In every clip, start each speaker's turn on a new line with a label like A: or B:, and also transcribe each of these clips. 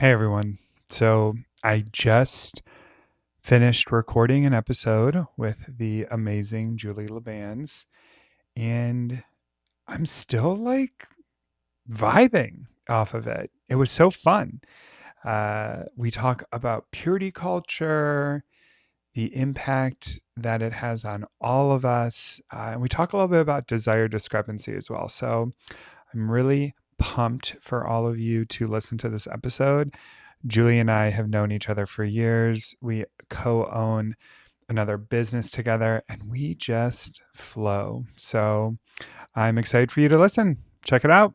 A: Hey everyone. So I just finished recording an episode with the amazing Julie Labanz, and I'm still like vibing off of it. It was so fun. We talk about purity culture, the impact that it has on all of us, and we talk a little bit about desire discrepancy as well. So I'm really pumped for all of you to listen to this episode. Julie and I have known each other for years. We co own another business together and we just flow. So I'm excited for you to listen. Check it out.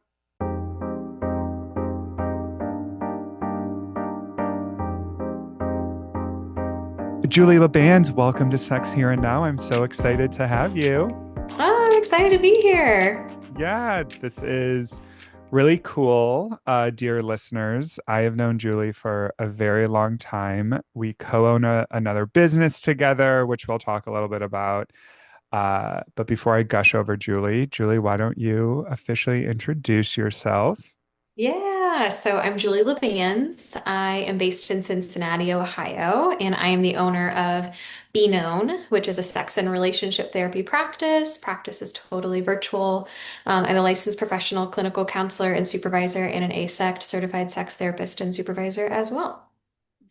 A: Julie Labanz, welcome to Sex Here and Now. I'm so excited to have you.
B: Oh, I'm excited to be here.
A: Yeah, this is really cool, dear listeners. I have known Julie for a very long time. We co own another business together, which we'll talk a little bit about. But before I gush over Julie, why don't you officially introduce yourself?
B: Yeah, so I'm Julie Labanz. I am based in Cincinnati, Ohio, and I am the owner of Be Known, which is a sex and relationship therapy practice. Practice is totally virtual. I'm a licensed professional clinical counselor and supervisor and an ASECT certified sex therapist and supervisor as well.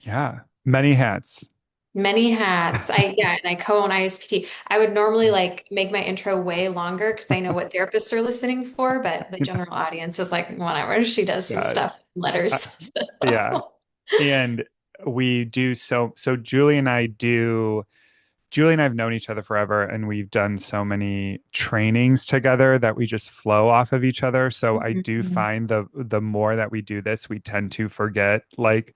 A: Yeah, many hats.
B: Many hats. And I co-own ISPT. I would normally like make my intro way longer because I know what therapists are listening for, but the general audience is like whatever. She does some
A: Yeah,
B: stuff,
A: uh,
B: letters.
A: yeah.
B: So.
A: And we do so Julie and I have known each other forever, and we've done so many trainings together that we just flow off of each other. So I do
B: Mhm.
A: find the more that we do this, we tend to forget like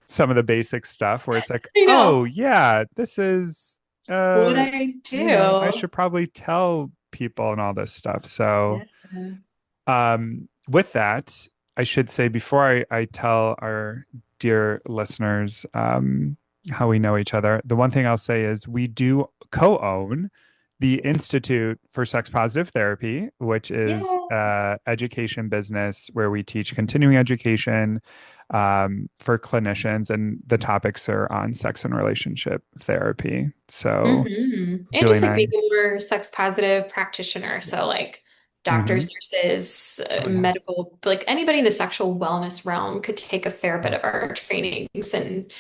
A: some of the basic stuff where it's like,
B: I
A: oh
B: know.
A: yeah, this is
B: What I
A: I
B: do.
A: should probably tell people and all this stuff. So
B: Yeah.
A: with that, I should say before I tell our dear listeners how we know each other, the one thing I'll say is we do co-own the Institute for Sex Positive Therapy, which is
B: Yeah.
A: education business where we teach continuing education for clinicians, and the topics are on sex and relationship therapy. So
B: And
A: Julie
B: just
A: and
B: like
A: I,
B: being a more sex positive practitioner. So like
A: hmm
B: doctors, nurses,
A: oh yeah,
B: medical, like anybody in the sexual wellness realm could take a fair bit
A: yeah.
B: of our trainings and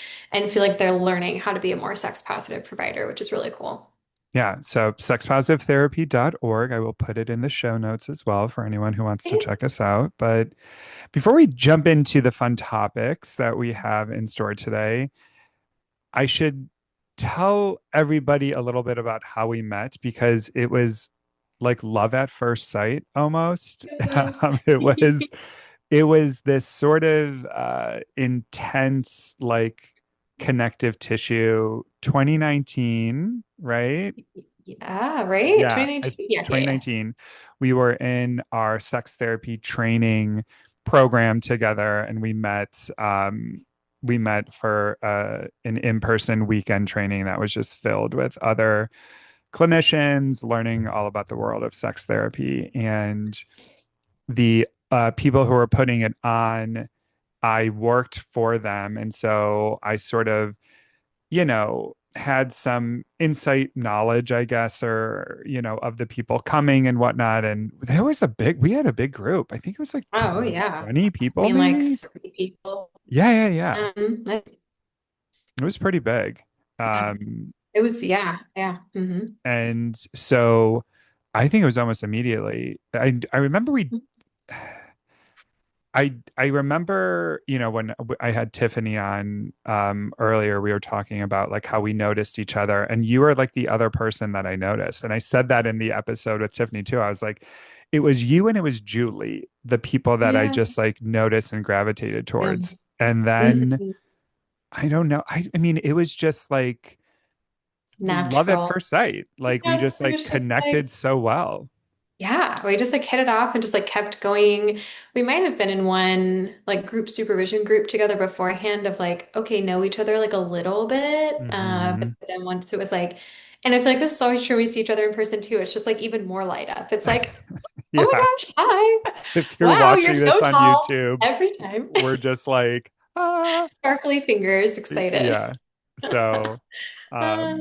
B: feel like they're learning how to be a more sex positive provider, which is really cool.
A: Yeah, so sexpositivetherapy.org. I will put it in the show notes as well for anyone who wants to check us out. But before we jump into the fun topics that we have in store today, I should tell everybody a little bit about how we met because it was like love at first sight almost. It was this sort of intense like connective tissue 2019, right?
B: Yeah, right?
A: Yeah,
B: 2019. Yeah, yeah, yeah.
A: 2019, we were in our sex therapy training program together, and we met for an in-person weekend training that was just filled with other clinicians learning all about the world of sex therapy. And the people who were putting it on, I worked for them, and so I sort of had some insight knowledge, I guess, or, of the people coming and whatnot. And we had a big group. I think it was like
B: Oh, yeah.
A: 20
B: I
A: people,
B: mean, like
A: maybe.
B: 3 people.
A: Yeah.
B: That's-
A: It was pretty big.
B: yeah.
A: Um,
B: It was, yeah, yeah.
A: and so I think it was almost immediately. I remember I remember, when I had Tiffany on earlier, we were talking about like how we noticed each other, and you were like the other person that I noticed. And I said that in the episode with Tiffany too. I was like, it was you and it was Julie, the people that I
B: Yeah.
A: just like noticed and gravitated
B: Yeah.
A: towards. And then
B: Mhm.
A: I don't know. I mean, it was just like love at
B: Natural.
A: first sight. Like we
B: Yeah,
A: just
B: it
A: like
B: was just like,
A: connected so well.
B: yeah, we just like hit it off and just like kept going. We might have been in one like group supervision group together beforehand of like, okay, know each other like a little bit. But
A: Hmm.
B: then once it was like, and I feel like this is always true when we see each other in person too. It's just like even more light up. It's like, oh my
A: Yeah.
B: gosh, hi.
A: If you're
B: Wow, you're
A: watching
B: so
A: this on
B: tall
A: YouTube,
B: every time.
A: we're just like
B: Sparkly fingers, excited.
A: Yeah. So,
B: Uh,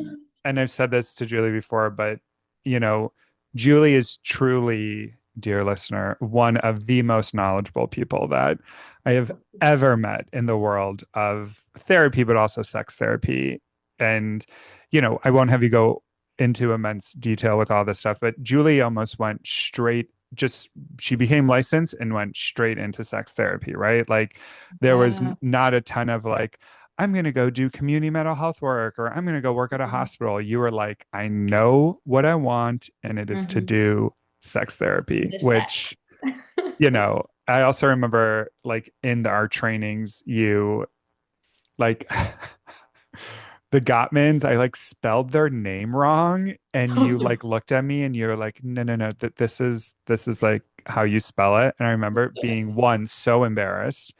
A: and I've said this to Julie before, but you know, Julie is truly, dear listener, one of the most knowledgeable people that I have ever met in the world of therapy, but also sex therapy. And, I won't have you go into immense detail with all this stuff, but Julie almost went straight, just she became licensed and went straight into sex therapy, right? Like there was
B: yeah.
A: not a ton of like, I'm going to go do community mental health work or I'm going to go work at a
B: Mhm.
A: hospital. You were like, I know what I want, and it is to
B: Mhm.
A: do sex therapy,
B: The sex.
A: which, I also remember like in our trainings, you like the Gottmans, I like spelled their name wrong, and
B: Oh
A: you
B: no.
A: like looked at me and you're like, no, no, no, this is like how you spell it. And I remember being one, so embarrassed,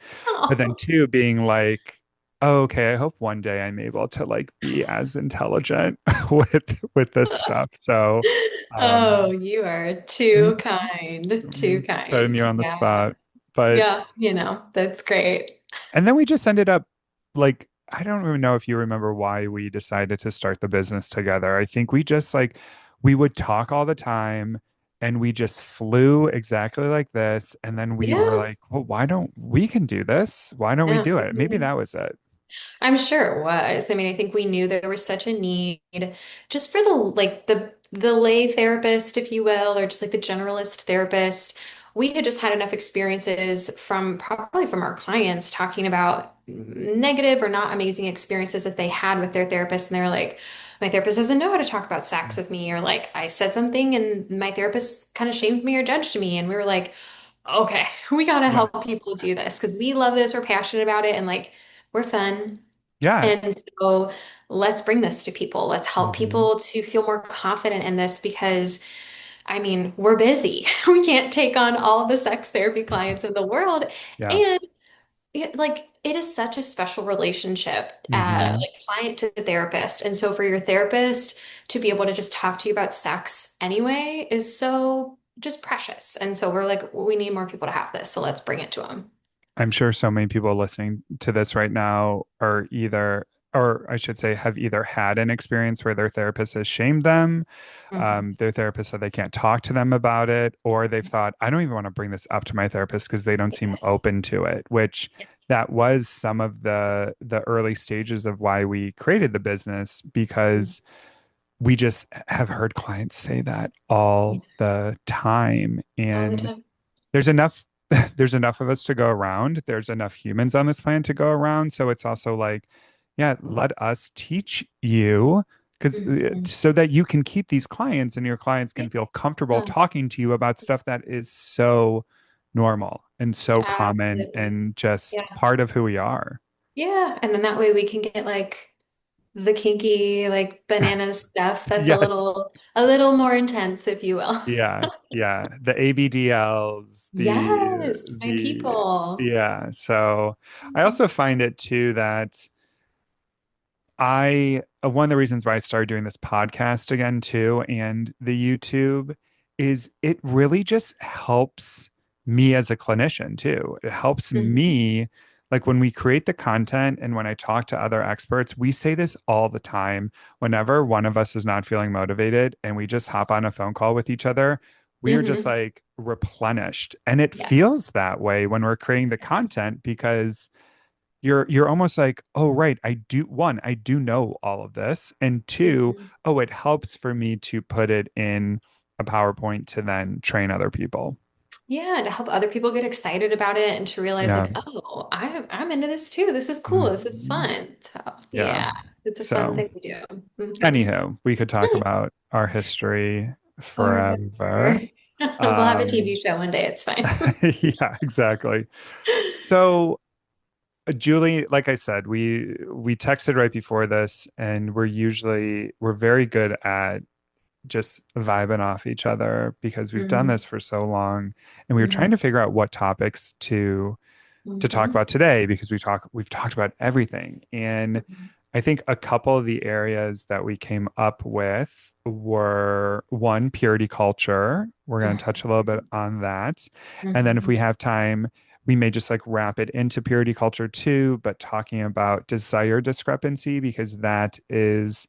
A: but then
B: Oh.
A: two, being like, oh, okay, I hope one day I'm able to like be as intelligent with this stuff. So
B: Oh,
A: um
B: you are too kind. Too
A: putting
B: kind.
A: you on the
B: Yeah.
A: spot. But
B: Yeah, that's great.
A: and then we just ended up like, I don't even know if you remember why we decided to start the business together. I think we just like we would talk all the time and we just flew exactly like this. And then we were
B: Yeah.
A: like, well, why don't we can do this? Why don't we
B: Yeah.
A: do it? Maybe that was it.
B: I'm sure it was. I mean, I think we knew there was such a need just for the lay therapist, if you will, or just like the generalist therapist. We had just had enough experiences from probably from our clients talking about negative or not amazing experiences that they had with their therapist. And they were like, my therapist doesn't know how to talk about sex with me, or like I said something and my therapist kind of shamed me or judged me. And we were like, okay, we gotta
A: Yeah.
B: help people do this because we love this, we're passionate about it, and like we're fun.
A: Yeah.
B: And so let's bring this to people. Let's help
A: Hmm.
B: people to feel more confident in this because, I mean, we're busy. We can't take on all the sex therapy clients in the world.
A: Yeah.
B: And it is such a special relationship,
A: Hmm.
B: like client to therapist. And so for your therapist to be able to just talk to you about sex anyway is so just precious. And so we're like, we need more people to have this. So let's bring it to them.
A: I'm sure so many people listening to this right now are either, or I should say, have either had an experience where their therapist has shamed them,
B: Mhm.
A: their therapist said they can't talk to them about it, or they've thought, I don't even want to bring this up to my therapist because they don't seem
B: Yes.
A: open to it, which that was some of the early stages of why we created the business
B: Mhm.
A: because we just have heard clients say that
B: Yeah.
A: all the time.
B: All the
A: And
B: time.
A: there's enough there's enough of us to go around. There's enough humans on this planet to go around. So it's also like, yeah, let us teach you because
B: Mhm.
A: so that you can keep these clients and your clients
B: Yeah.
A: can feel comfortable talking to you about stuff that is so normal and so common
B: Absolutely.
A: and just
B: Yeah.
A: part of who we are.
B: Yeah. And then that way we can get like the kinky, like banana stuff that's
A: Yes.
B: a little more intense, if you will.
A: Yeah, yeah. The ABDLs,
B: Yes, my
A: the
B: people.
A: yeah. So I also find it too that one of the reasons why I started doing this podcast again too and the YouTube is it really just helps me as a clinician too. It helps
B: Mhm.
A: me like when we create the content and when I talk to other experts, we say this all the time. Whenever one of us is not feeling motivated and we just hop on a phone call with each other, we are just
B: Mhm.
A: like replenished. And it
B: Yeah.
A: feels that way when we're creating the content because you're almost like, oh, right, I do know all of this. And two,
B: Mhm.
A: oh, it helps for me to put it in a PowerPoint to then train other people.
B: Yeah, to help other people get excited about it and to realize
A: Yeah.
B: like, oh, I'm into this too. This is cool. This is
A: Mhm.
B: fun. So
A: Yeah.
B: yeah, it's a fun
A: So,
B: thing to do.
A: anywho, we could talk about our history
B: Forever.
A: forever.
B: We'll have a TV
A: Um,
B: show one day. It's fine.
A: yeah, exactly. So, Julie, like I said, we texted right before this, and we're very good at just vibing off each other because we've done
B: Mhm.
A: this for so long and we were trying
B: Mhm.
A: to figure out what topics to talk
B: Mhm.
A: about today because we've talked about everything. And
B: Mhm.
A: I think a couple of the areas that we came up with were one, purity culture. We're going to touch a little bit on that. And then if
B: Mhm.
A: we have time, we may just like wrap it into purity culture too, but talking about desire discrepancy because that is,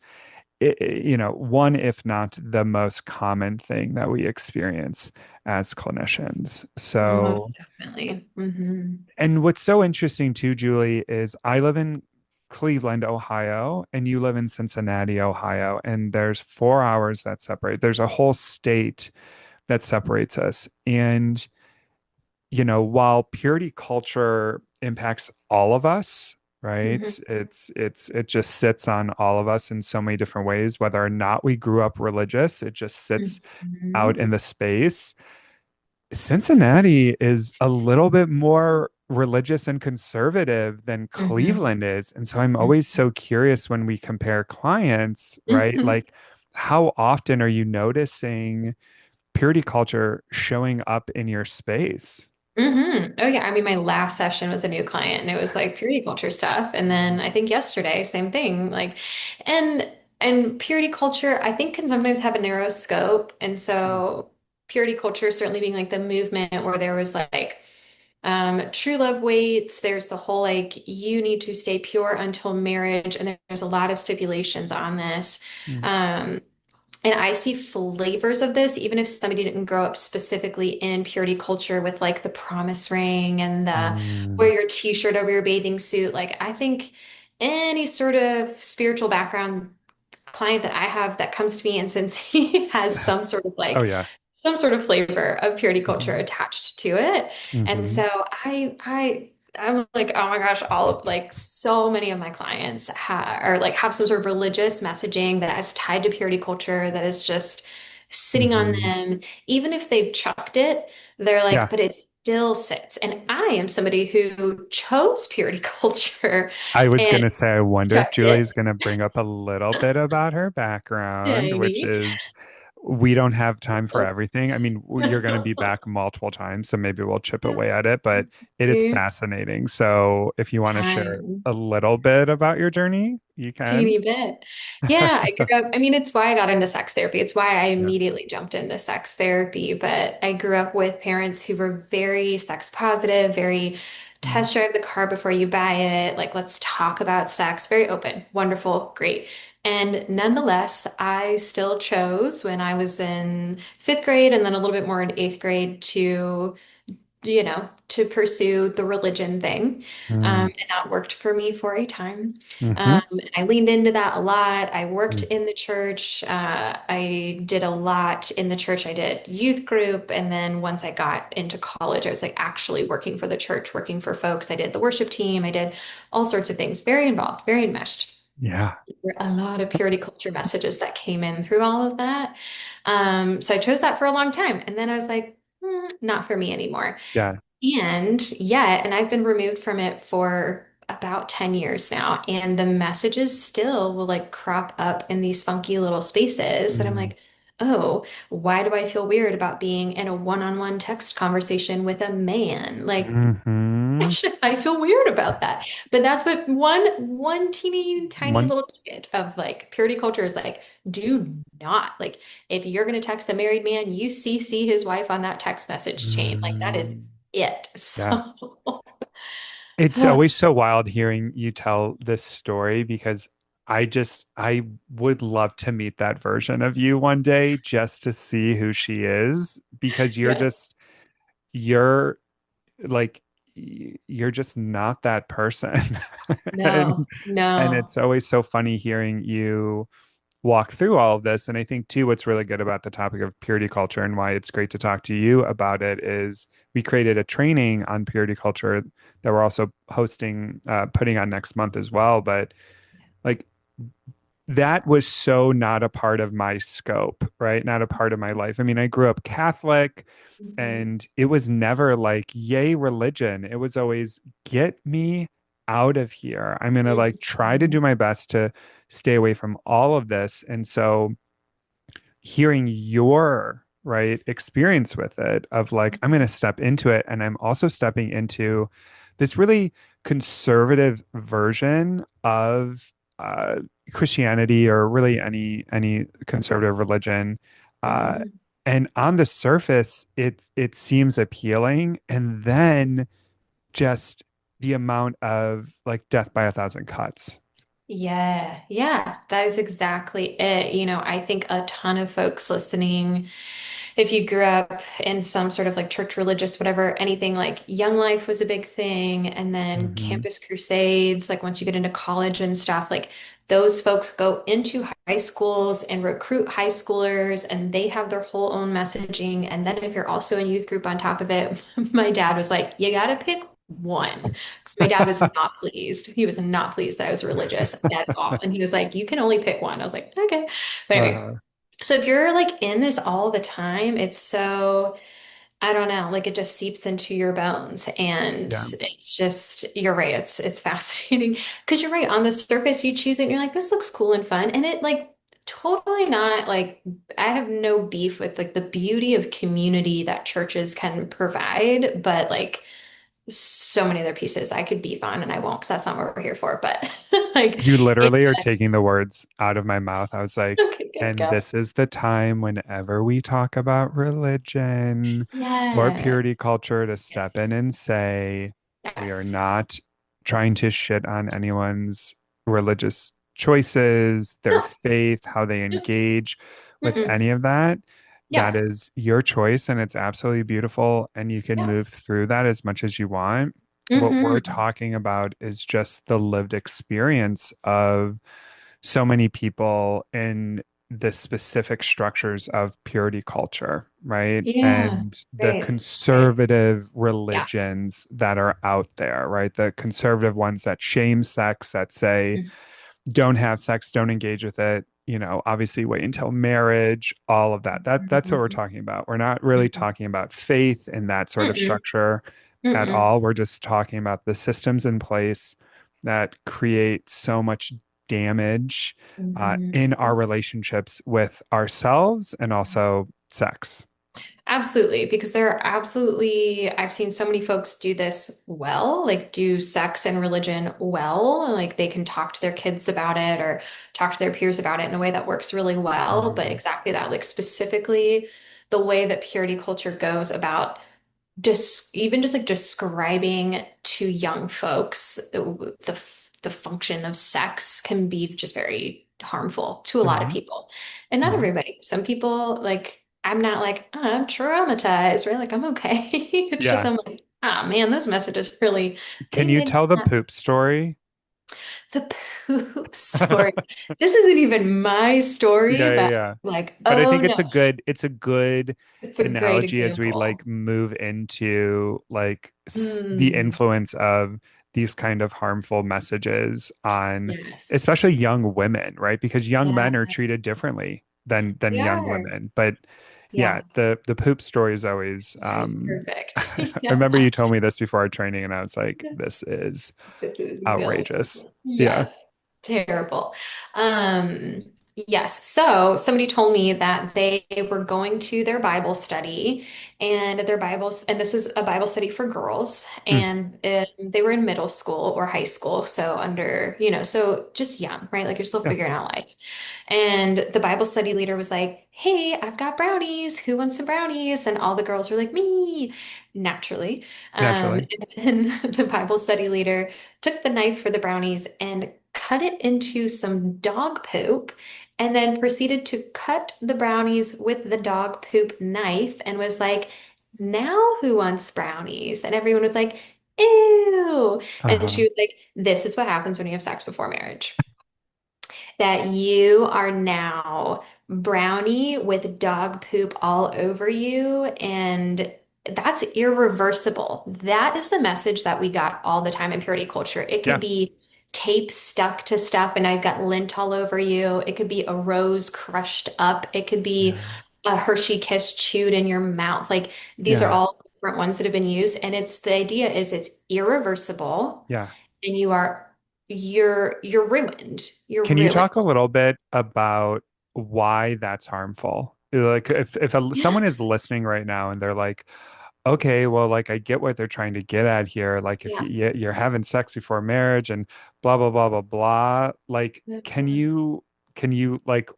A: one, if not the most common thing that we experience as clinicians.
B: Most
A: So,
B: definitely. Hmm.
A: and what's so interesting too, Julie, is I live in Cleveland, Ohio, and you live in Cincinnati, Ohio, and there's 4 hours that separate. There's a whole state that separates us. And, while purity culture impacts all of us, right?
B: Hmm.
A: It just sits on all of us in so many different ways, whether or not we grew up religious, it just sits out in
B: Hmm.
A: the space. Cincinnati is a little bit more religious and conservative than
B: Hmm.
A: Cleveland is. And so I'm always so curious when we compare clients, right?
B: Hmm.
A: Like, how often are you noticing purity culture showing up in your space?
B: Oh yeah, I mean, my last session was a new client, and it was like purity culture stuff. And then I think yesterday, same thing. And and purity culture, I think, can sometimes have a narrow scope. And so purity culture certainly being like the movement where there was like true love waits. There's the whole like you need to stay pure until marriage, and there's a lot of stipulations on this.
A: Mm,
B: Um, And I see flavors of this, even if somebody didn't grow up specifically in purity culture with like the promise ring and the
A: mm,
B: wear your t-shirt over your bathing suit. Like I think any sort of spiritual background client that I have that comes to me and since he has
A: oh yeah.
B: some sort of flavor of purity culture
A: Hmm.
B: attached to it. And
A: Hmm.
B: so I'm like, oh my gosh, all of like so many of my clients have some sort of religious messaging that is tied to purity culture that is just sitting on
A: Hmm.
B: them. Even if they've chucked it, they're like,
A: Yeah.
B: but it still sits. And I am somebody who chose purity culture
A: I was
B: and
A: going to say, I wonder if
B: kept it
A: Julie's going to bring up a little bit about her background, which
B: tiny.
A: is we don't have time for everything. I mean, you're going to be back multiple times, so maybe we'll chip away at it, but it is fascinating. So if you want to share
B: Time.
A: a little bit about your journey, you can.
B: Teeny bit. Yeah, I grew up. I mean, it's why I got into sex therapy. It's why I
A: Yeah.
B: immediately jumped into sex therapy. But I grew up with parents who were very sex positive, very
A: Mm,
B: test drive the car before you buy it. Like, let's talk about sex. Very open, wonderful, great. And nonetheless, I still chose when I was in fifth grade and then a little bit more in eighth grade to pursue the religion thing.
A: mm,
B: And that worked for me for a time.
A: mhm,
B: I leaned into that a lot. I worked
A: mm,
B: in the church. I did a lot in the church. I did youth group. And then once I got into college, I was like actually working for the church, working for folks. I did the worship team. I did all sorts of things, very involved, very enmeshed.
A: yeah.
B: There were a lot of purity culture messages that came in through all of that. So I chose that for a long time. And then I was like, not for me anymore.
A: Yeah.
B: And I've been removed from it for about 10 years now. And the messages still will like crop up in these funky little spaces that I'm
A: Mm,
B: like, oh, why do I feel weird about being in a one-on-one text conversation with a man? Like, why
A: mhm.
B: should I feel weird about that? But that's what one teeny tiny
A: One.
B: little nugget of like purity culture is like, do not like if you're gonna text a married man, you CC his wife on that text message chain. Like that is
A: Mm,
B: it.
A: yeah.
B: So
A: It's always so wild hearing you tell this story because I would love to meet that version of you one day just to see who she is because
B: yeah,
A: you're like you're just not that person. And
B: no,
A: and
B: no.
A: it's always so funny hearing you walk through all of this. And I think too, what's really good about the topic of purity culture and why it's great to talk to you about it is we created a training on purity culture that we're also putting on next month as well. But like that was so not a part of my scope, right? Not a part of my life. I mean, I grew up Catholic
B: Mhm.
A: and it was never like, yay, religion. It was always, get me out of here. I'm going to like try to do
B: Mhm.
A: my best to stay away from all of this. And so hearing your right experience with it of like I'm going to step into it and I'm also stepping into this really conservative version of Christianity or really any conservative religion uh,
B: Mhm.
A: and on the surface it seems appealing and then just the amount of like death by a thousand cuts.
B: Yeah, yeah, that is exactly it. I think a ton of folks listening, if you grew up in some sort of like church, religious, whatever, anything like Young Life was a big thing. And then
A: Hmm.
B: Campus Crusades, like once you get into college and stuff, like those folks go into high schools and recruit high schoolers and they have their whole own messaging. And then if you're also in youth group on top of it, my dad was like, you got to pick one. Because my dad was not pleased. He was not pleased that I was religious at all. And he was like, you can only pick one. I was like, okay. But anyway,
A: Uh,
B: so if you're like in this all the time, it's so, I don't know, like it just seeps into your bones. And
A: yeah.
B: it's just, you're right. It's fascinating because you're right. On the surface, you choose it and you're like, this looks cool and fun. And it like totally not like, I have no beef with like the beauty of community that churches can provide, but like so many other pieces I could beef on and I won't because that's not what we're here for. But like,
A: You
B: yeah,
A: literally are taking the words out of my mouth. I was like,
B: okay, good,
A: and
B: go.
A: this is the time whenever we talk about religion or
B: Yeah.
A: purity culture to
B: Yes.
A: step in and say, we are
B: Yes.
A: not trying to shit on anyone's religious choices, their
B: No.
A: faith, how they engage with
B: Mm-mm.
A: any of that. That
B: Yeah.
A: is your choice, and it's absolutely beautiful. And you can
B: Yeah.
A: move through that as much as you want. What we're
B: Hmm.
A: talking about is just the lived experience of so many people in the specific structures of purity culture, right?
B: Yeah.
A: And the
B: Right. Right.
A: conservative
B: Yeah.
A: religions that are out there, right? The conservative ones that shame sex, that say,
B: Mm.
A: don't have sex, don't engage with it, obviously wait until marriage, all of that. That's what we're
B: Mhm.
A: talking about. We're not really
B: Mhm.
A: talking about faith in that sort of
B: Mm-mm.
A: structure at
B: Mm-mm.
A: all. We're just talking about the systems in place that create so much damage
B: Mhm.
A: in our relationships with ourselves and also sex.
B: Absolutely, because there are absolutely, I've seen so many folks do this well, like do sex and religion well. Like they can talk to their kids about it or talk to their peers about it in a way that works really well. But
A: Mhm.
B: exactly that, like specifically the way that purity culture goes about even just like describing to young folks the function of sex can be just very harmful to a lot of
A: Mhm.
B: people. And not
A: Mhm.
B: everybody. Some people like I'm not like, "Oh, I'm traumatized," right? Like I'm okay. It's just
A: Yeah.
B: I'm like, ah man, this message is really
A: Can you
B: big.
A: tell the poop story?
B: The poop story. This isn't even my story,
A: Yeah, yeah,
B: but
A: yeah.
B: like,
A: But I
B: oh
A: think
B: no,
A: it's a good
B: it's a great
A: analogy as we like
B: example.
A: move into like the
B: Mm,
A: influence of these kind of harmful messages on
B: yes.
A: especially young women, right? Because young
B: Yeah.
A: men are treated differently than
B: They
A: young
B: are.
A: women. But yeah,
B: Yeah.
A: the poop story is always
B: Perfect.
A: I
B: Yeah.
A: remember you told me this before our training and I was like, this is
B: This is
A: outrageous.
B: villain.
A: Yeah.
B: Yes. Terrible. Um, yes. So somebody told me that they were going to their Bible study and their Bibles, and this was a Bible study for girls,
A: Mm,
B: and they were in middle school or high school. So under, so just young, right? Like you're still
A: yeah,
B: figuring out life. And the Bible study leader was like, "Hey, I've got brownies. Who wants some brownies?" And all the girls were like, "Me," naturally.
A: naturally.
B: And the Bible study leader took the knife for the brownies and cut it into some dog poop, and then proceeded to cut the brownies with the dog poop knife and was like, "Now who wants brownies?" And everyone was like, "Ew." And
A: Uh-huh.
B: she was like, "This is what happens when you have sex before marriage, that you are now brownie with dog poop all over you, and that's irreversible." That is the message that we got all the time in purity culture. It could
A: Yeah.
B: be tape stuck to stuff and I've got lint all over you. It could be a rose crushed up. It could be
A: Yeah.
B: a Hershey kiss chewed in your mouth. Like these are
A: Yeah.
B: all different ones that have been used. And it's the idea is it's irreversible
A: Yeah.
B: and you're ruined. You're
A: Can you
B: ruined.
A: talk a little bit about why that's harmful? Like if
B: Yeah.
A: someone is listening right now and they're like, okay, well, like I get what they're trying to get at here. Like if
B: Yeah.
A: you're having sex before marriage and blah blah blah blah blah. Like,
B: Yeah.
A: can you like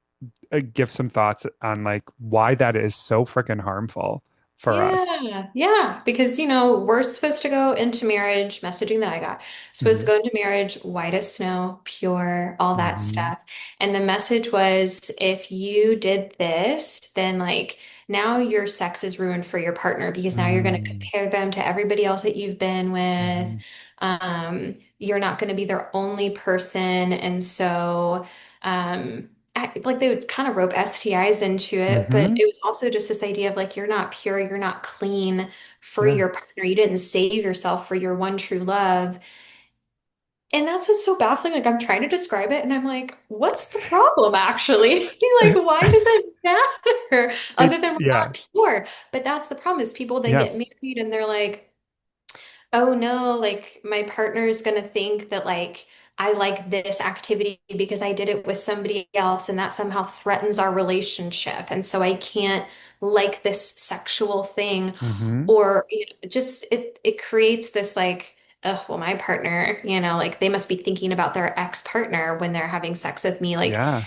A: give some thoughts on like why that is so freaking harmful? for us.
B: Yeah, yeah, because we're supposed to go into marriage, messaging that I got, supposed to
A: Hmm.
B: go into marriage white as snow, pure, all that
A: Hmm.
B: stuff. And the message was if you did this, then like now your sex is ruined for your partner because now you're going to
A: Hmm.
B: compare them to everybody else that you've been with.
A: Hmm.
B: You're not going to be their only person. And so, like they would kind of rope STIs into it, but
A: Hmm.
B: it was also just this idea of like you're not pure, you're not clean for
A: Yeah.
B: your partner. You didn't save yourself for your one true love. And that's what's so baffling. Like I'm trying to describe it and I'm like, what's the problem actually? Like, why does it matter? Other than we're
A: Yeah.
B: not pure. But that's the problem is people then
A: Yeah.
B: get married and they're like, oh no, like my partner is gonna think that like I like this activity because I did it with somebody else and that somehow threatens our relationship. And so I can't like this sexual thing
A: Hmm.
B: or just it creates this like, oh, well, my partner, like they must be thinking about their ex-partner when they're having sex with me. Like
A: Yeah.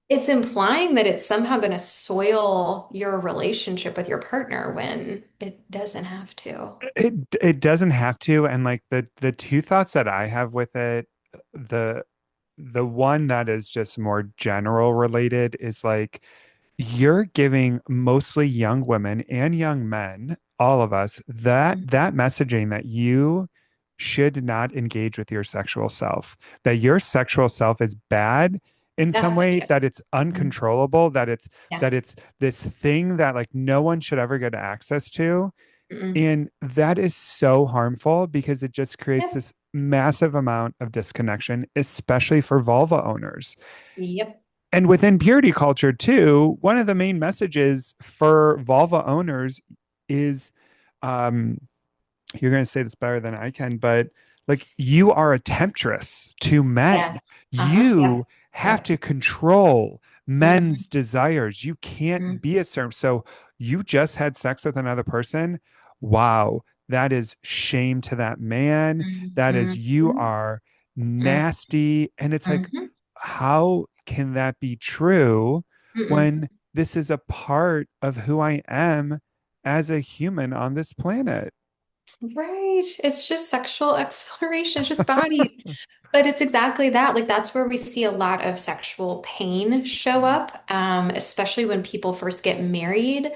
B: it's implying that it's somehow going to soil your relationship with your partner when it doesn't have to.
A: It doesn't have to, and like the two thoughts that I have with it, the the one that is just more general related is like you're giving mostly young women and young men, all of us, that messaging that you should not engage with your sexual self, that your sexual self is bad in some
B: Yeah.
A: way, that it's
B: Mhm.
A: uncontrollable, that it's
B: Yeah.
A: that it's this thing that like no one should ever get access to.
B: Mm-mm.
A: And that is so harmful because it just creates
B: Yes.
A: this massive amount of disconnection, especially for vulva owners.
B: Yep.
A: And within purity culture, too, one of the main messages for vulva owners is um, you're going to say this better than I can, but like you are a temptress to men.
B: Yes. Uh-huh.
A: You
B: Yep.
A: have
B: Yep.
A: to control
B: Mm-hmm.
A: men's desires. You can't be a certain. So you just had sex with another person. Wow. That is shame to that man. That is, you
B: Mm-hmm.
A: are nasty. And it's like,
B: Mm-hmm.
A: how can that be true
B: Mm-mm.
A: when this is a part of who I am as a human on this planet?
B: Right. It's just sexual exploration, it's just body. But it's exactly that. Like that's where we see a lot of sexual pain show up, especially when people first get married.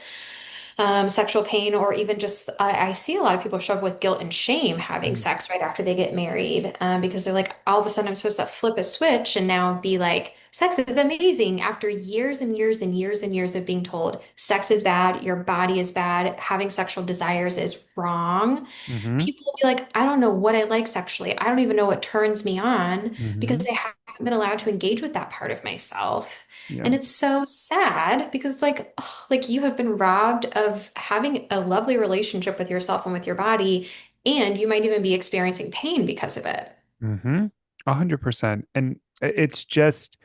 B: Sexual pain, or even just I see a lot of people struggle with guilt and shame having
A: Mm.
B: sex right after they get married, because they're like, all of a sudden I'm supposed to flip a switch and now be like, sex is amazing after years and years and years and years of being told sex is bad, your body is bad, having sexual desires is wrong.
A: Hmm.
B: People will be like, I don't know what I like sexually. I don't even know what turns me on because
A: Hmm.
B: I haven't been allowed to engage with that part of myself.
A: Yeah.
B: And it's so sad because it's like, oh, like you have been robbed of having a lovely relationship with yourself and with your body, and you might even be experiencing pain because of it.
A: Hmm. 100%. And it's just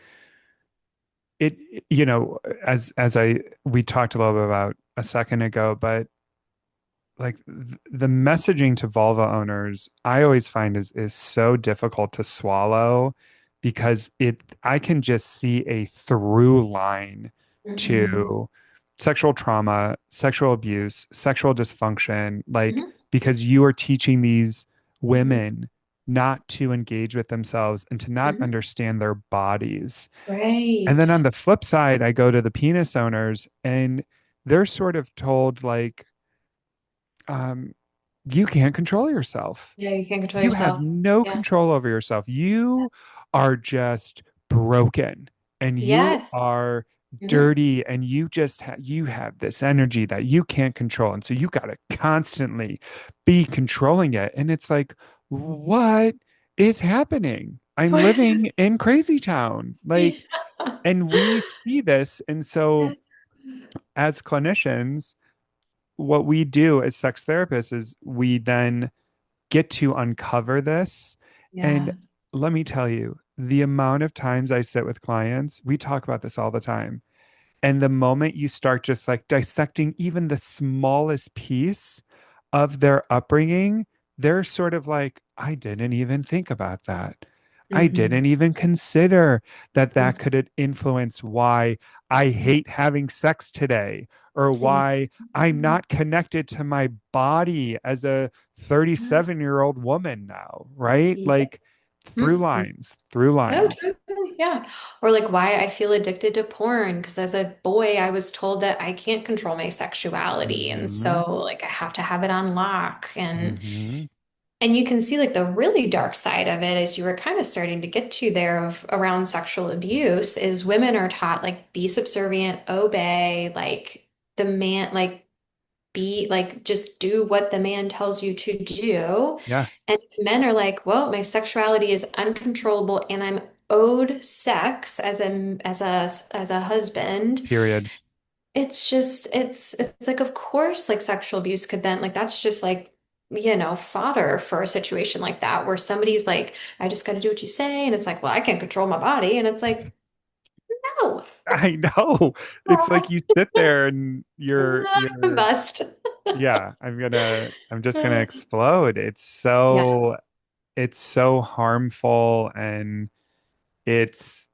A: it, as I we talked a little bit about a second ago, but like the messaging to vulva owners, I always find is so difficult to swallow because it I can just see a through line
B: Hmm.
A: to sexual trauma, sexual abuse, sexual dysfunction, like
B: Hmm.
A: because you are teaching these
B: Hmm.
A: women not to engage with themselves and to not
B: Hmm.
A: understand their bodies. And then on
B: Right.
A: the flip side, I go to the penis owners and they're sort of told like um, you can't control yourself.
B: Yeah, you can't control
A: You have
B: yourself.
A: no
B: Yeah.
A: control over yourself. You are just broken and you
B: Yes.
A: are
B: Hmm.
A: dirty and you have this energy that you can't control. And so you got to constantly be controlling it. And it's like, what is happening? I'm
B: What is
A: living in crazy town.
B: it?
A: Like, and we see this. And so as clinicians, what we do as sex therapists is we then get to uncover this. And
B: Yeah.
A: let me tell you, the amount of times I sit with clients, we talk about this all the time. And the moment you start just like dissecting even the smallest piece of their upbringing, they're sort of like, I didn't even think about that. I
B: Hmm.
A: didn't even consider that that could influence why I hate having sex today or
B: Yeah.
A: why I'm not connected to my body as a 37-year-old woman now, right?
B: Yeah.
A: Like through
B: Mhm.
A: lines, through
B: Oh,
A: lines.
B: totally. Yeah. Or like why I feel addicted to porn. Because as a boy, I was told that I can't control my sexuality. And
A: Hmm.
B: so like I have to have it on lock.
A: Hmm.
B: And you can see like the really dark side of it as you were kind of starting to get to there of around sexual abuse is women are taught like be subservient, obey, like the man, like be like just do what the man tells you to do.
A: Yeah,
B: And men are like, well, my sexuality is uncontrollable and I'm owed sex as a husband.
A: period.
B: It's just it's like of course like sexual abuse could then like that's just like fodder for a situation like that where somebody's like I just got to do what you say and it's like well I can't control my body and it's like no.
A: I know. It's like you sit there and you're
B: Bust.
A: yeah, I'm just gonna explode.
B: Yeah.
A: It's so harmful and it's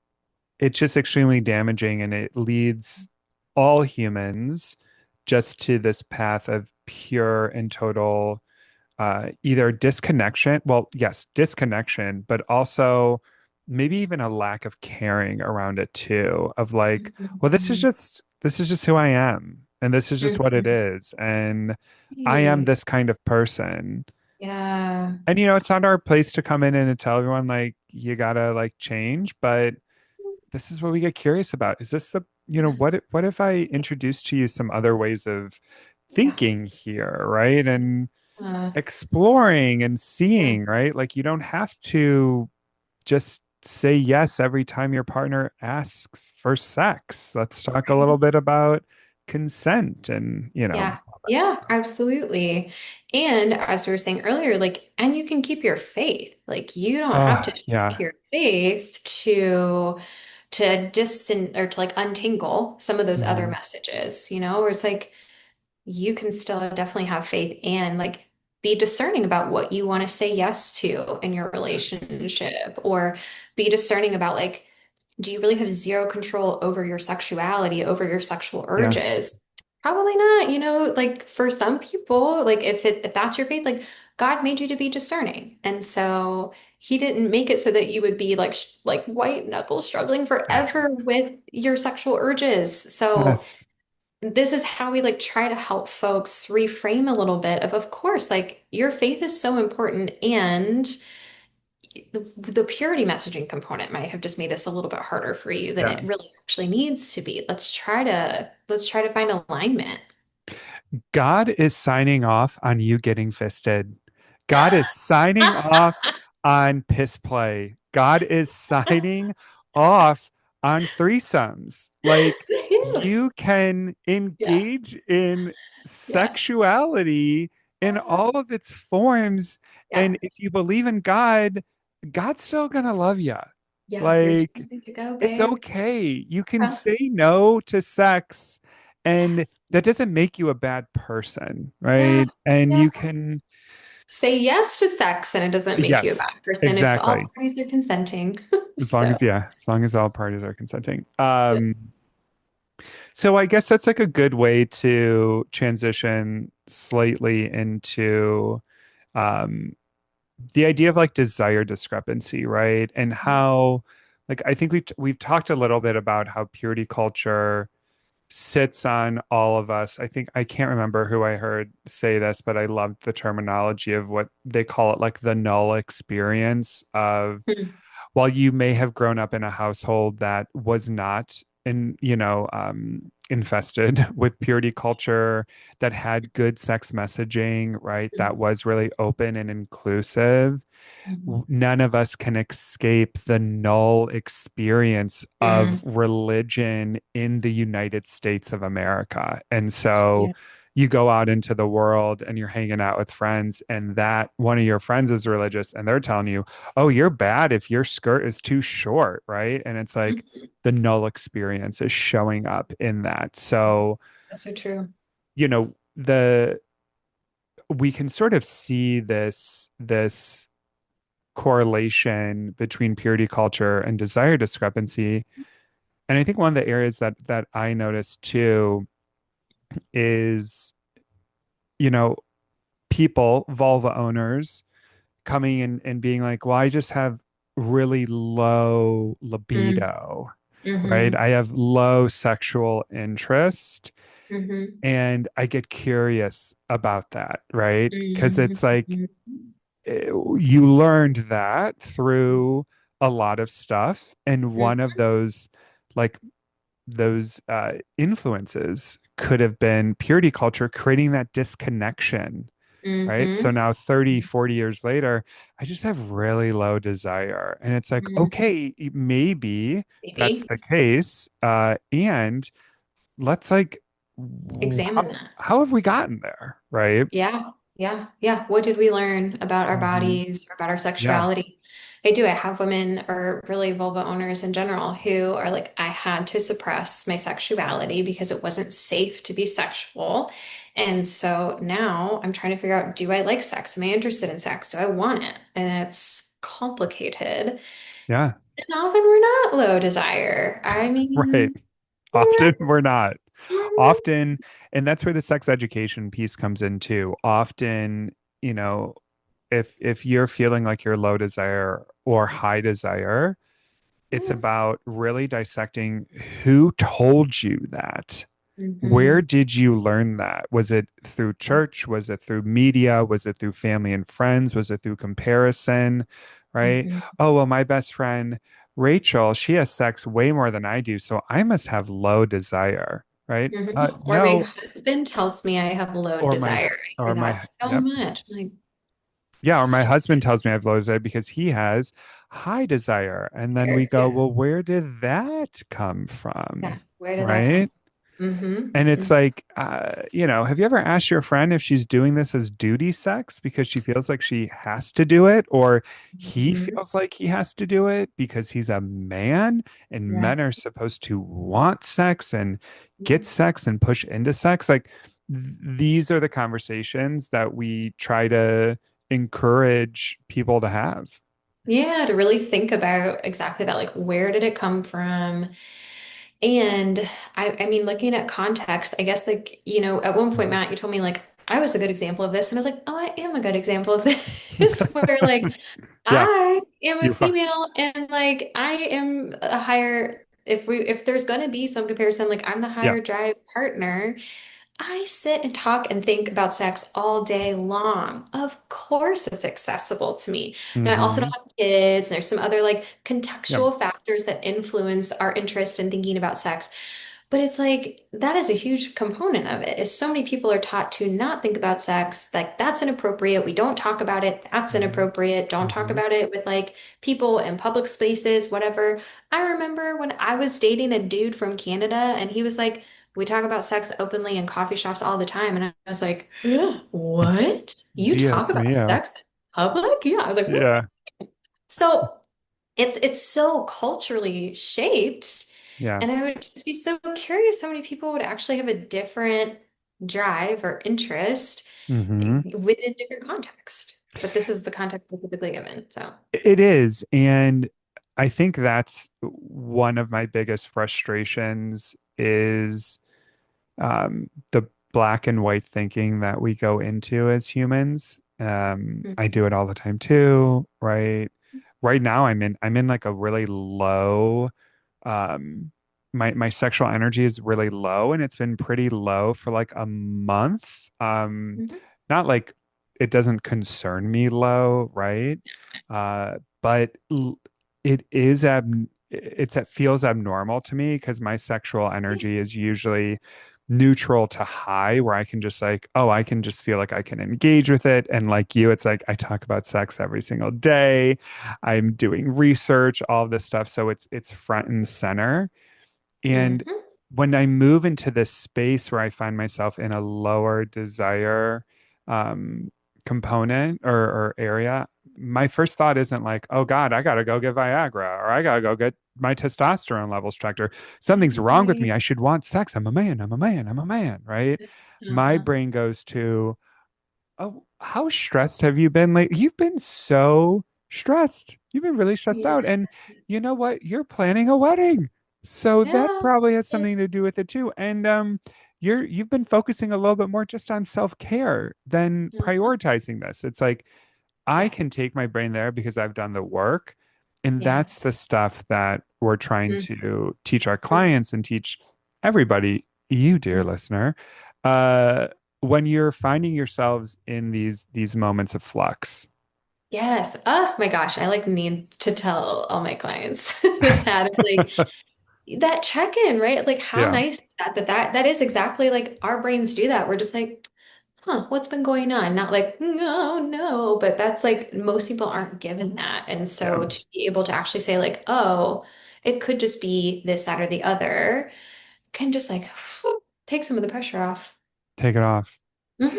A: it's just extremely damaging and it leads all humans just to this path of pure and total either disconnection, well, yes, disconnection, but also maybe even a lack of caring around it too, of like, well,
B: Mhm.
A: this is just who I am, and this is just what it
B: Mhm.
A: is, and I am
B: Right.
A: this kind of person.
B: Yeah.
A: And it's not our place to come in and to tell everyone like you gotta like change, but this is what we get curious about. Is this the,
B: Yeah.
A: what if I introduce to you some other ways of
B: Yeah.
A: thinking here, right? And
B: Uh,
A: exploring and
B: yeah.
A: seeing, right? Like you don't have to just say yes every time your partner asks for sex. Let's talk a little bit about consent and,
B: Yeah.
A: all that
B: Yeah,
A: stuff.
B: absolutely. And as we were saying earlier, like, and you can keep your faith. Like, you don't have to
A: Oh,
B: keep
A: yeah.
B: your faith to distant or to like untangle some of those other
A: Mhm.
B: messages, where it's like you can still definitely have faith and like be discerning about what you want to say yes to in your relationship, or be discerning about like do you really have zero control over your sexuality, over your sexual
A: Yeah.
B: urges? Probably not. Like for some people, like if that's your faith, like God made you to be discerning. And so he didn't make it so that you would be like like white knuckle struggling forever with your sexual urges. So
A: Yes.
B: this is how we like try to help folks reframe a little bit of course, like your faith is so important and the purity messaging component might have just made this a little bit harder for you than
A: Yeah.
B: it really actually needs to be. Let's try to find alignment.
A: God is signing off on you getting fisted. God is signing off on piss play. God is signing off on threesomes. Like you can
B: Yeah,
A: engage in
B: yeah,
A: sexuality in
B: yeah,
A: all of its forms.
B: yeah,
A: And if you believe in God, God's still gonna love you.
B: yeah. You're
A: Like
B: totally good to go,
A: it's
B: babe.
A: okay. You can
B: Yeah,
A: say no to sex, and that doesn't make you a bad person,
B: yeah,
A: right? And
B: yeah.
A: you can,
B: Say yes to sex, and it doesn't make you a
A: yes,
B: bad person if all
A: exactly.
B: parties are consenting.
A: As long
B: So,
A: as, yeah, as long as all parties are consenting. So I guess that's like a good way to transition slightly into um, the idea of like desire discrepancy, right? And how, like, I think we've talked a little bit about how purity culture sits on all of us. I think I can't remember who I heard say this, but I loved the terminology of what they call it, like the null experience of
B: hmm,
A: while you may have grown up in a household that was not infested with purity culture, that had good sex messaging, right? That was really open and inclusive,
B: hmm,
A: none of us can escape the null experience of
B: hmm,
A: religion in the United States of America. And so
B: yeah,
A: you go out into the world and you're hanging out with friends, and that one of your friends is religious, and they're telling you, oh, you're bad if your skirt is too short, right? And it's like
B: mhm.
A: the null experience is showing up in that. So,
B: That's so true.
A: the we can sort of see this correlation between purity culture and desire discrepancy. And I think one of the areas that I noticed too is, you know, people, vulva owners, coming in and being like, well, I just have really low
B: Mm,
A: libido, right?
B: mm-hmm,
A: I have low sexual interest.
B: mm-hmm,
A: And I get curious about that, right? Because it's like
B: mm-hmm,
A: you learned that through a lot of stuff. And one of those, like, those influences could have been purity culture creating that disconnection, right? So
B: mm-hmm,
A: now 30, 40 years later, I just have really low desire. And it's like,
B: mm-hmm.
A: okay, maybe that's
B: Maybe
A: the case. And let's like,
B: examine that.
A: how have we gotten there, right?
B: Yeah, yeah, yeah. What did we learn about our
A: Hmm.
B: bodies or about our
A: Yeah,
B: sexuality? I do. I have women or really vulva owners in general who are like, I had to suppress my sexuality because it wasn't safe to be sexual. And so now I'm trying to figure out, do I like sex? Am I interested in sex? Do I want it? And it's complicated.
A: yeah,
B: And often we're not low desire. I
A: right.
B: mean,
A: Often
B: yeah.
A: we're not. Often, and that's where the sex education piece comes in too. Often, you know, if you're feeling like you're low desire or high desire, it's about really dissecting who told you that. Where
B: Mm-hmm.
A: did you learn that? Was it through church? Was it through media? Was it through family and friends? Was it through comparison? Right?
B: Mm-hmm.
A: Oh, well, my best friend Rachel, she has sex way more than I do, so I must have low desire, right?
B: Or my
A: No,
B: husband tells me I have low
A: or my
B: desire. I hear
A: or
B: that
A: my
B: so
A: yep.
B: much. I'm like,
A: Yeah, or my
B: stop
A: husband tells me I have low desire because he has high desire. And then we
B: there.
A: go,
B: Yeah.
A: well, where did that come
B: Yeah.
A: from?
B: Where did that come
A: Right?
B: from?
A: And
B: Mm-hmm.
A: it's like, have you ever asked your friend if she's doing this as duty sex because she feels like she has to do it, or he
B: Mm-hmm.
A: feels like he has to do it because he's a man and
B: Yeah.
A: men are supposed to want sex and
B: Yeah.
A: get sex and push into sex? Like, these are the conversations that we try to encourage people to have.
B: Yeah, to really think about exactly that. Like, where did it come from? And I mean, looking at context, I guess like, at one point,
A: Mhm.
B: Matt, you told me like I was a good example of this. And I was like, oh, I am a good example of this, where like
A: Yeah,
B: I am a
A: you are.
B: female and like I am a higher, if there's gonna be some comparison, like I'm the
A: Yeah.
B: higher drive partner. I sit and talk and think about sex all day long. Of course, it's accessible to me. Now, I also
A: Hmm.
B: don't have kids, and there's some other like
A: Yeah.
B: contextual factors that influence our interest in thinking about sex. But it's like that is a huge component of it. Is so many people are taught to not think about sex, like that's inappropriate. We don't talk about it. That's
A: Hmm.
B: inappropriate. Don't talk
A: Hmm.
B: about it with like people in public spaces, whatever. I remember when I was dating a dude from Canada, and he was like, we talk about sex openly in coffee shops all the time. And I was like, what? You talk
A: Dios
B: about
A: mio.
B: sex in public? Yeah. I was like, what?
A: Yeah.
B: So it's so culturally shaped.
A: Yeah.
B: And I would just be so curious how many people would actually have a different drive or interest
A: Hmm.
B: within different context. But this is the context we're typically given. So,
A: It is. And I think that's one of my biggest frustrations is the black and white thinking that we go into as humans. I
B: mhm,
A: do it all the time too, right? Right now I'm in like a really low um my sexual energy is really low and it's been pretty low for like a month.
B: mhm,
A: Not like it doesn't concern me low, right? But it is it feels abnormal to me because my sexual
B: yeah,
A: energy is usually neutral to high where I can just like, oh, I can just feel like I can engage with it. And like you, it's like I talk about sex every single day. I'm doing research, all of this stuff. So it's front and center. And
B: mhm,
A: when I move into this space where I find myself in a lower desire um, component or area, my first thought isn't like, oh God, I gotta go get Viagra or I gotta go get my testosterone levels checked or something's wrong with me.
B: right.
A: I should want sex. I'm a man. I'm a man. I'm a man. Right. My
B: Uh-huh.
A: brain goes to, oh, how stressed have you been lately? You've been so stressed. You've been really stressed
B: Yeah.
A: out. And you know what? You're planning a wedding. So that
B: Yeah.
A: probably has something to do with it too. And you've been focusing a little bit more just on self-care than
B: Mhm.
A: prioritizing this. It's like I
B: Yeah.
A: can take my brain there because I've done the work. And
B: Yeah.
A: that's the stuff that we're trying
B: Mhm.
A: to teach our clients and teach everybody, you dear
B: Mhm.
A: listener, uh, when you're finding yourselves in these moments of flux.
B: Yes. Oh my gosh. I like need to tell all my clients that like that check-in, right? Like how
A: Yeah,
B: nice is that is exactly like our brains do that. We're just like, huh, what's been going on? Not like, no, no, but that's like most people aren't given that. And
A: yeah.
B: so to be able to actually say like, oh, it could just be this, that, or the other can just like take some of the pressure off.
A: Take it off.
B: Hmm.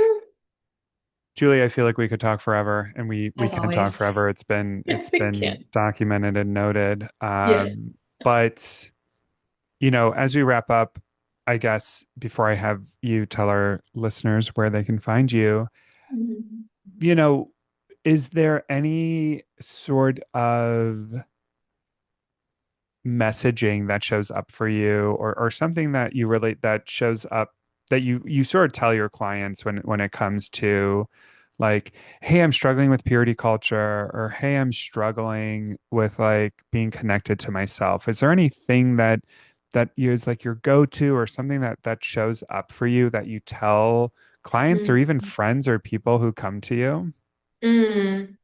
A: Julie, I feel like we could talk forever and we
B: As
A: can't talk
B: always.
A: forever. It's
B: We
A: been
B: can.
A: documented and noted.
B: Yeah.
A: But as we wrap up, I guess before I have you tell our listeners where they can find you,
B: Mhm.
A: you know, is there any sort of messaging that shows up for you or something that you relate that shows up that you sort of tell your clients when it comes to like, hey, I'm struggling with purity culture, or hey, I'm struggling with like being connected to myself. Is there anything that is like your go-to or something that shows up for you that you tell clients or even
B: Mhm.
A: friends or people who come to you?
B: Mm.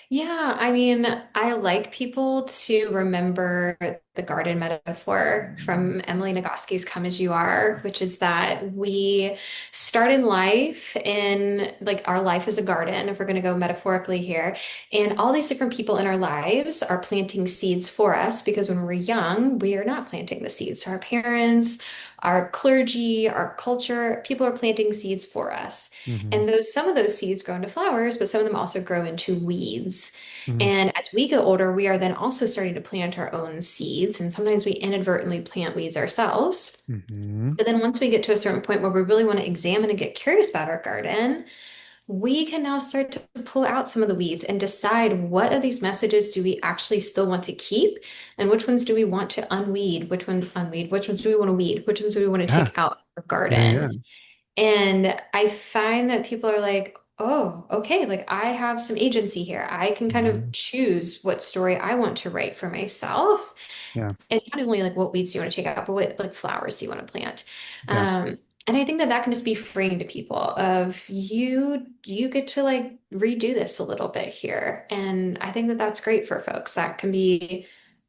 B: Yeah, I mean, I like people to remember the garden metaphor from Emily Nagoski's Come As You Are, which is that we start in life in like our life is a garden, if we're going to go metaphorically here. And all these different people in our lives are planting seeds for us because when we're young, we are not planting the seeds. So our parents, our clergy, our culture, people are planting seeds for us.
A: Hmm.
B: And some of those seeds grow into flowers, but some of them also grow into weeds.
A: Hmm.
B: And as we get older, we are then also starting to plant our own seeds. And sometimes we inadvertently plant weeds ourselves.
A: Hmm.
B: But then once we get to a certain point where we really want to examine and get curious about our garden, we can now start to pull out some of the weeds and decide what of these messages do we actually still want to keep and which ones do we want to unweed, which ones do we want to weed, which ones do we want to
A: Yeah.
B: take out of our
A: Yeah. Yeah.
B: garden. And I find that people are like, oh, okay, like I have some agency here. I can kind of
A: Hmm.
B: choose what story I want to write for myself.
A: Yeah.
B: And not only like what weeds do you want to take out, but what like flowers do you want to plant?
A: Yeah.
B: And I think that that can just be freeing to people of you get to like redo this a little bit here. And I think that that's great for folks. That can be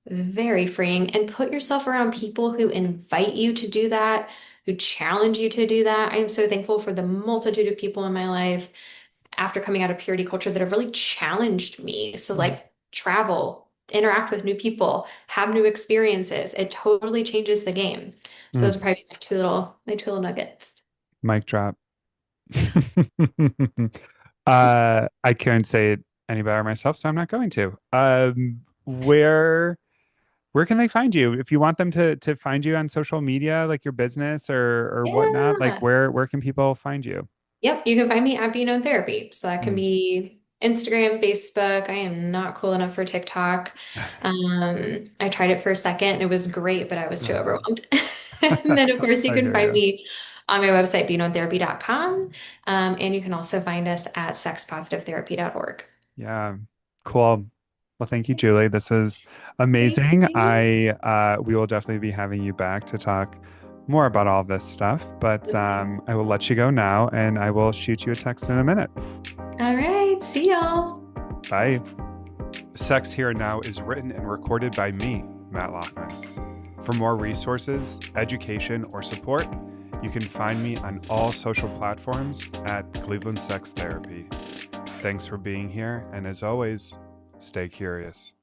B: very freeing and put yourself around people who invite you to do that, who challenge you to do that. I am so thankful for the multitude of people in my life after coming out of purity culture that have really challenged me. So
A: Mm.
B: like travel, interact with new people, have new experiences. It totally changes the game. So those are
A: Mm.
B: probably my two little nuggets.
A: Mic drop. I couldn't say it any better myself, so I'm not going to. Where can they find you? If you want them to find you on social media, like your business or whatnot, like
B: Yeah.
A: where can people find you?
B: Yep, you can find me at Being Known Therapy. So that can
A: Mm.
B: be Instagram, Facebook. I am not cool enough for TikTok. I tried it for a second and it was great, but I was too overwhelmed. And then, of course, you
A: I
B: can
A: hear
B: find
A: you.
B: me on my website, beingknowntherapy.com. And you can also find us at sexpositivetherapy.org.
A: Yeah. Cool. Well, thank you, Julie. This was
B: Thank
A: amazing.
B: you.
A: I we will definitely be having you back to talk more about all this stuff, but I will let you go now and I will shoot you a text in a minute.
B: All right, see y'all.
A: Bye. Sex Here and Now is written and recorded by me, Matt Loffman. For more resources, education, or support, you can find me on all social platforms at Cleveland Sex Therapy. Thanks for being here, and as always, stay curious.